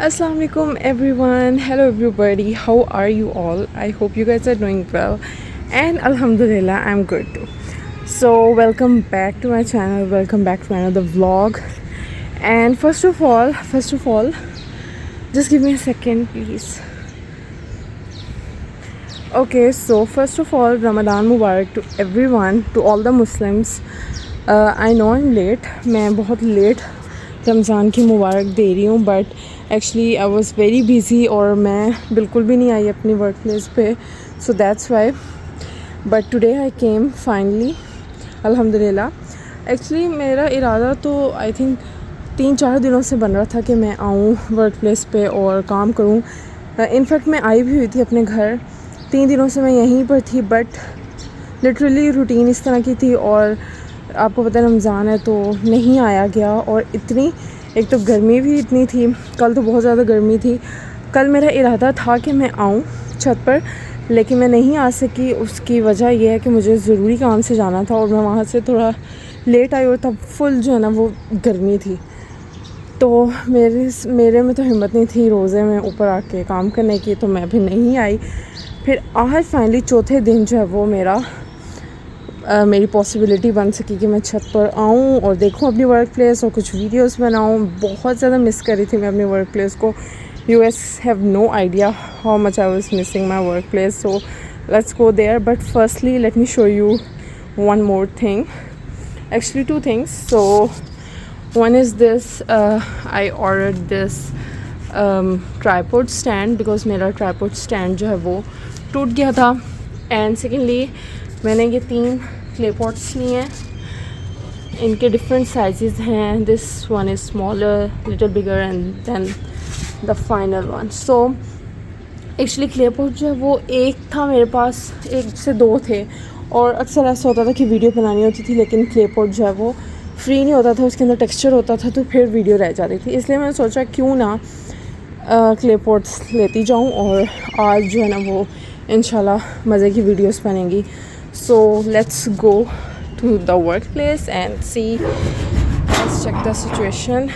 Assalamu alaikum everyone. Hello everybody. How are you all? I hope you guys are doing well. And alhamdulillah, I'm good too. So welcome back to my channel. Welcome back to another vlog. And first of all, just give me a second please. Okay, so first of all, Ramadan Mubarak to everyone, to all the Muslims. I know I'm late. मैं बहुत late Ramzan की मुबारक दे रही हूँ, but actually I was very busy और मैं बिल्कुल भी नहीं आई अपनी वर्क प्लेस पे, so that's why. But today I came finally, अल्हम्दुलिल्लाह. एक्चुअली मेरा इरादा तो आई थिंक 3-4 दिनों से बन रहा था कि मैं आऊँ वर्क प्लेस पे और काम करूँ. इनफैक्ट मैं आई भी हुई थी अपने घर, 3 दिनों से मैं यहीं पर थी, बट लिटरली रूटीन इस तरह की थी और आपको पता है रमज़ान है तो नहीं आया गया. और इतनी, एक तो गर्मी भी इतनी थी, कल तो बहुत ज़्यादा गर्मी थी. कल मेरा इरादा था कि मैं आऊँ छत पर, लेकिन मैं नहीं आ सकी. उसकी वजह यह है कि मुझे ज़रूरी काम से जाना था और मैं वहाँ से थोड़ा लेट आई और तब फुल जो है ना वो गर्मी थी. तो मेरे में तो हिम्मत नहीं थी रोज़े में ऊपर आके काम करने की, तो मैं भी नहीं आई. फिर आज फाइनली चौथे दिन जो है वो मेरी पॉसिबिलिटी बन सकी कि मैं छत पर आऊँ और देखूँ अपनी वर्क प्लेस और कुछ वीडियोस बनाऊँ. बहुत ज़्यादा मिस करी थी मैं अपनी वर्क प्लेस को. You as have no idea how much I was missing my work place. So let's go there. But firstly let me show you one more thing, actually 2 things. So one is this, I ordered this tripod stand because मेरा tripod stand जो है वो टूट गया था. And secondly मैंने ये 3 clay pots लिए हैं. इनके डिफरेंट साइजेस हैं. This one is smaller, little bigger and then the final one. So actually clay pot जो है वो एक था मेरे पास, 1 से 2 थे. और अक्सर ऐसा होता था कि वीडियो बनानी होती थी लेकिन क्ले पॉट जो है वो फ्री नहीं होता था, उसके अंदर टेक्सचर होता था, तो फिर वीडियो रह जाती थी. इसलिए मैंने सोचा क्यों ना क्ले पॉट्स लेती जाऊँ और आज जो है ना वो इंशाल्लाह मज़े की वीडियोस बनेंगी. So let's go to the workplace and see. Let's check the situation.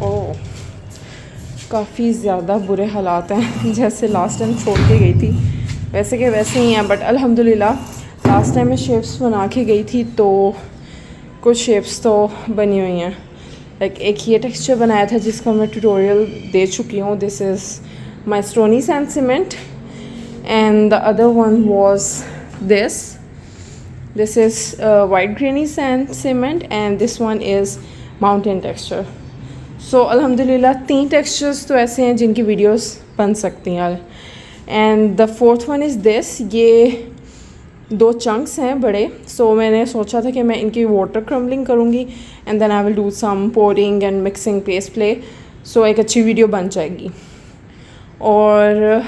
Oh, काफ़ी ज़्यादा बुरे हालात हैं. जैसे लास्ट टाइम छोड़ के गई थी वैसे के वैसे ही हैं, बट अल्हम्दुलिल्लाह लास्ट टाइम मैं शेप्स बना के गई थी तो कुछ शेप्स तो बनी हुई हैं. लाइक एक ये टेक्सचर बनाया था जिसका मैं ट्यूटोरियल दे चुकी हूँ. This is my stony sand cement. And the other one was this is white grainy sand cement, and this one is mountain texture. So alhamdulillah 3 textures तो ऐसे हैं जिनकी videos बन सकती हैं. And the 4th one is this. ये 2 chunks हैं बड़े. So मैंने सोचा था कि मैं इनकी water crumbling करूँगी and then I will do some pouring and mixing paste play. So एक अच्छी video बन जाएगी. और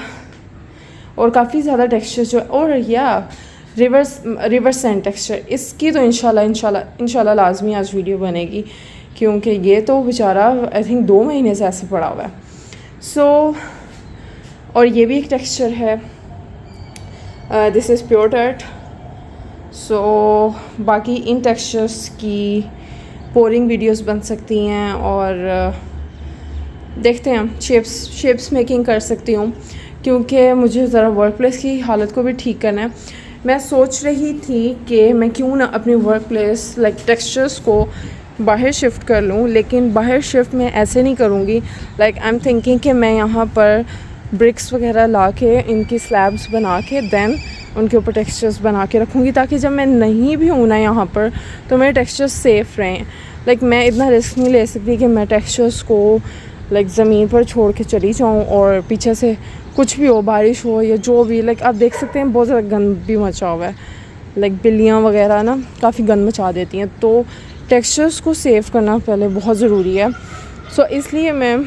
काफ़ी ज़्यादा टेक्सचर जो, और या रिवर्स सैंड टेक्सचर, इसकी तो इंशाल्लाह लाजमी आज वीडियो बनेगी क्योंकि ये तो बेचारा आई थिंक 2 महीने से ऐसे पड़ा हुआ है. सो और ये भी एक टेक्सचर है. This is pure tart. So बाकी इन टेक्सचर्स की पोरिंग वीडियोस बन सकती हैं और देखते हैं शेप्स मेकिंग कर सकती हूँ क्योंकि मुझे ज़रा वर्क प्लेस की हालत को भी ठीक करना है. मैं सोच रही थी कि मैं क्यों ना अपनी वर्क प्लेस लाइक टेक्सचर्स को बाहर शिफ्ट कर लूँ, लेकिन बाहर शिफ्ट मैं ऐसे नहीं करूँगी. लाइक आई एम थिंकिंग कि मैं यहाँ पर ब्रिक्स वगैरह ला के इनकी स्लैब्स बना के देन उनके ऊपर टेक्सचर्स बना के रखूँगी ताकि जब मैं नहीं भी हूँ ना यहाँ पर तो मेरे टेक्सचर्स सेफ़ रहें. लाइक मैं इतना रिस्क नहीं ले सकती कि मैं टेक्सचर्स को लाइक ज़मीन पर छोड़ के चली जाऊँ और पीछे से कुछ भी हो, बारिश हो या जो भी. लाइक आप देख सकते हैं बहुत ज़्यादा गंद भी मचा हुआ है. लाइक बिल्लियाँ वगैरह ना काफ़ी गंद मचा देती हैं, तो टेक्सचर्स को सेव करना पहले बहुत ज़रूरी है. सो इसलिए मैं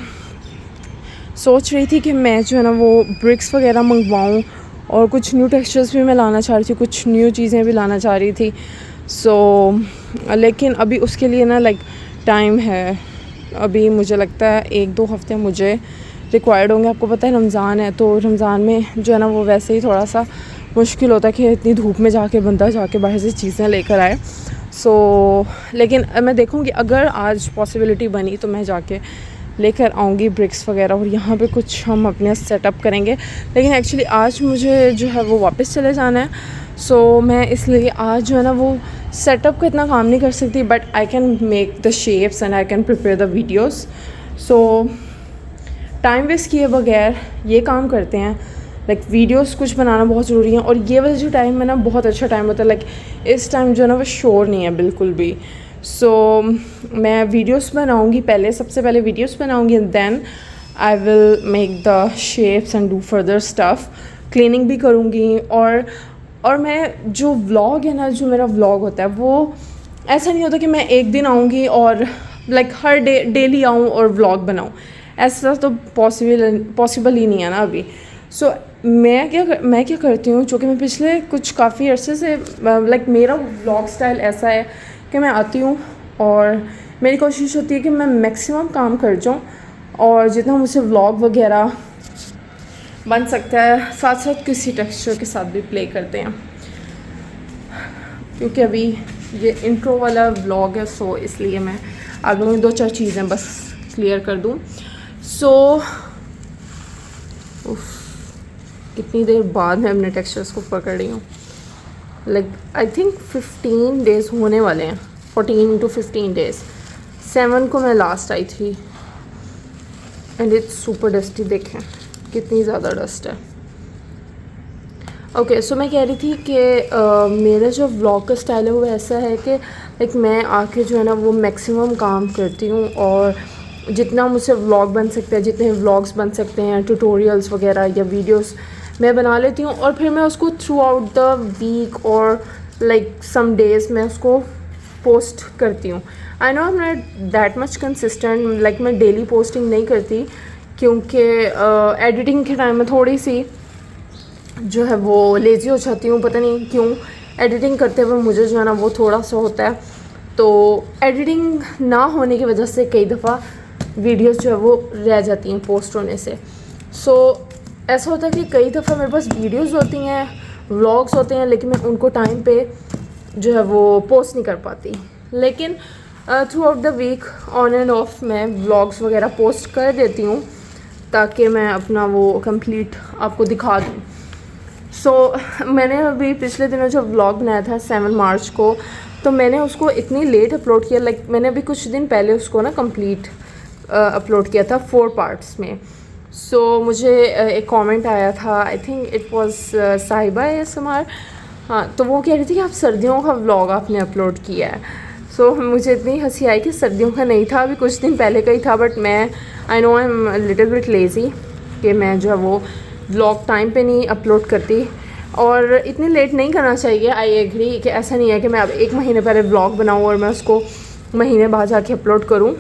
सोच रही थी कि मैं जो है ना वो ब्रिक्स वगैरह मंगवाऊँ और कुछ न्यू टेक्सचर्स भी मैं लाना चाह रही थी, कुछ न्यू चीज़ें भी लाना चाह रही थी. सो लेकिन अभी उसके लिए ना लाइक टाइम है. अभी मुझे लगता है 1-2 हफ़्ते मुझे रिक्वायर्ड होंगे. आपको पता है रमज़ान है तो रमज़ान में जो है ना वो वैसे ही थोड़ा सा मुश्किल होता है कि इतनी धूप में जाके बंदा जाके बाहर से चीज़ें लेकर आए। लेकिन मैं देखूँगी अगर आज पॉसिबिलिटी बनी तो मैं जाके लेकर आऊँगी ब्रिक्स वगैरह, और यहाँ पे कुछ हम अपने सेटअप करेंगे। लेकिन एक्चुअली आज मुझे जो है वो वापस चले जाना है, मैं इसलिए आज जो है ना वो सेटअप का इतना काम नहीं कर सकती, but I can make the shapes and I can prepare the videos. Time waste किए बगैर ये काम करते हैं। वीडियोस कुछ बनाना बहुत ज़रूरी है, और ये वाला जो टाइम है ना बहुत अच्छा टाइम होता है। इस टाइम जो है ना वो शोर नहीं है बिल्कुल भी। मैं वीडियोस बनाऊंगी, सबसे पहले वीडियोस बनाऊंगी and then I will make the shapes and do further stuff. Cleaning भी करूँगी, और मैं जो व्लॉग है ना, जो मेरा व्लॉग होता है वो ऐसा नहीं होता कि मैं एक दिन आऊँगी और हर डेली आऊँ और व्लॉग बनाऊँ। ऐसा तो पॉसिबल ही नहीं है ना अभी। मैं क्या करती हूँ, जो कि मैं पिछले कुछ काफ़ी अरसे से मेरा व्लॉग स्टाइल ऐसा है कि मैं आती हूँ और मेरी कोशिश होती है कि मैं मैक्सिमम काम कर जाऊँ, और जितना मुझसे व्लॉग वगैरह बन सकता है साथ साथ किसी टेक्सचर के साथ भी प्ले करते हैं, क्योंकि अभी ये इंट्रो वाला व्लॉग है। इसलिए मैं आप लोगों की 2-4 चीज़ें बस क्लियर कर दूँ। कितनी देर बाद मैं अपने टेक्सचर्स को पकड़ रही हूँ। आई थिंक 15 डेज़ होने वाले हैं, 14 to 15 डेज़। 7 को मैं लास्ट आई थी एंड इट्स सुपर डस्टी। देखें कितनी ज़्यादा डस्ट है। ओके, मैं कह रही थी कि मेरा जो व्लॉग का स्टाइल है वो ऐसा है कि मैं आके जो है ना वो मैक्सिमम काम करती हूँ, और जितना मुझसे व्लॉग बन सकता है, जितने व्लॉग्स बन सकते हैं, ट्यूटोरियल्स वगैरह या वीडियोस मैं बना लेती हूँ, और फिर मैं उसको थ्रू आउट द वीक और सम डेज़ मैं उसको पोस्ट करती हूँ। I know I am not that much consistent, मैं डेली पोस्टिंग नहीं करती, क्योंकि एडिटिंग के टाइम में थोड़ी सी जो है वो लेज़ी हो जाती हूँ। पता नहीं क्यों एडिटिंग करते हुए मुझे जो है ना वो थोड़ा सा होता है, तो एडिटिंग ना होने की वजह से कई दफ़ा वीडियोस जो है वो रह जाती हैं पोस्ट होने से। ऐसा होता है कि कई दफ़ा मेरे पास वीडियोस होती हैं, व्लॉग्स होते हैं, लेकिन मैं उनको टाइम पे जो है वो पोस्ट नहीं कर पाती। लेकिन throughout the week on and off मैं व्लॉग्स वगैरह पोस्ट कर देती हूँ, ताकि मैं अपना वो कंप्लीट आपको दिखा दूँ। मैंने अभी पिछले दिनों जो व्लॉग बनाया था 7 मार्च को, तो मैंने उसको इतनी लेट अपलोड किया। मैंने अभी कुछ दिन पहले उसको ना कंप्लीट अपलोड किया था 4 पार्ट्स में। मुझे एक कमेंट आया था, आई थिंक इट वाज साहिबा ASMR, हाँ, तो वो कह रही थी कि आप सर्दियों का व्लॉग आपने अपलोड किया है। मुझे इतनी हंसी आई कि सर्दियों का नहीं था, अभी कुछ दिन पहले का ही था, बट मैं I know I am little bit lazy कि मैं जो है वो व्लॉग टाइम पे नहीं अपलोड करती, और इतनी लेट नहीं करना चाहिए। आई एग्री कि ऐसा नहीं है कि मैं अब 1 महीने पहले व्लॉग बनाऊँ और मैं उसको महीने बाद जाके अपलोड करूँ।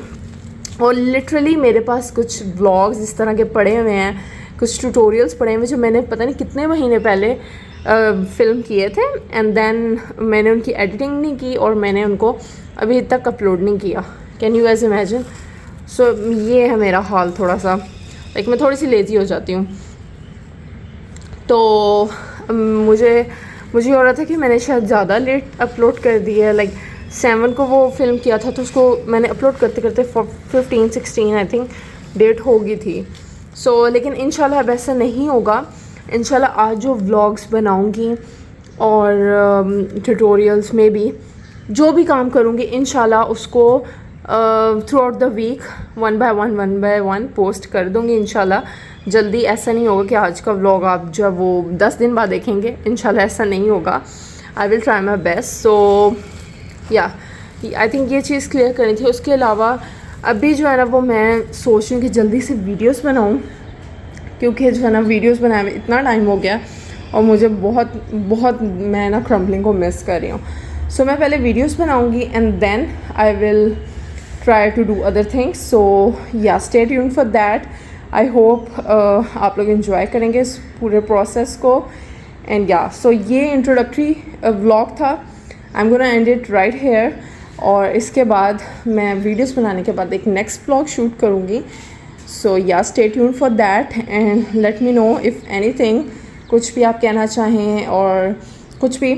और लिटरली मेरे पास कुछ व्लॉग्स इस तरह के पड़े हुए हैं, कुछ ट्यूटोरियल्स पड़े हुए जो मैंने पता नहीं कितने महीने पहले फ़िल्म किए थे, एंड देन मैंने उनकी एडिटिंग नहीं की और मैंने उनको अभी तक अपलोड नहीं किया। Can you guys imagine? ये है मेरा हाल थोड़ा सा, मैं थोड़ी सी लेज़ी हो जाती हूँ। तो मुझे हो रहा था कि मैंने शायद ज़्यादा लेट अपलोड कर दी है। 7 को वो फिल्म किया था, तो उसको मैंने अपलोड करते करते 15-16 आई थिंक डेट हो गई थी। लेकिन इंशाल्लाह अब ऐसा नहीं होगा। इंशाल्लाह आज जो व्लॉग्स बनाऊंगी और ट्यूटोरियल्स में भी जो भी काम करूंगी, इंशाल्लाह उसको throughout the week 1 by 1 post कर दूंगी इंशाल्लाह। जल्दी ऐसा नहीं होगा कि आज का व्लॉग आप जो वो 10 दिन बाद देखेंगे, इंशाल्लाह ऐसा नहीं होगा। आई will try my best. I think ये चीज़ क्लियर करनी थी। उसके अलावा अभी जो है ना वो मैं सोच रही हूँ कि जल्दी से वीडियोस बनाऊँ, क्योंकि जो है ना वीडियोस बनाए में इतना टाइम हो गया और मुझे बहुत मैं ना क्रम्बलिंग को मिस कर रही हूँ। मैं पहले वीडियोस बनाऊँगी and then I will try to do other things. Stay tuned for that. I hope आप लोग इन्जॉय करेंगे इस पूरे प्रोसेस को। एंड ये इंट्रोडक्टरी व्लॉग था। I am gonna end it right here, और इसके बाद मैं वीडियोस बनाने के बाद एक नेक्स्ट व्लॉग शूट करूँगी। Stay tuned for that and let me know if anything, कुछ भी आप कहना चाहें और कुछ भी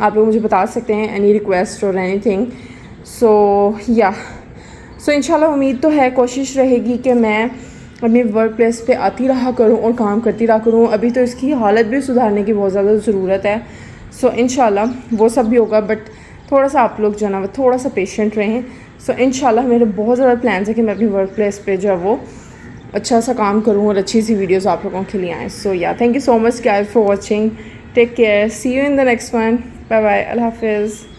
आप लोग मुझे बता सकते हैं, एनी रिक्वेस्ट और एनीथिंग। सो इंशाल्लाह उम्मीद तो है, कोशिश रहेगी कि मैं अपने वर्क प्लेस पे आती रहा करूं और काम करती रहा करूं। अभी तो इसकी हालत भी सुधारने की बहुत ज़्यादा ज़रूरत है। सो इंशाल्लाह वो सब भी होगा, बट थोड़ा सा आप लोग जो है ना थोड़ा सा पेशेंट रहें। सो इंशाल्लाह मेरे बहुत ज़्यादा प्लान्स है कि मैं अपनी वर्क प्लेस पे जो है वो अच्छा सा काम करूं और अच्छी सी वीडियोस आप लोगों के लिए आएँ। So yeah, thank you so much guys for watching. Take care, see you in the next one, bye bye, अल्लाह हाफिज़।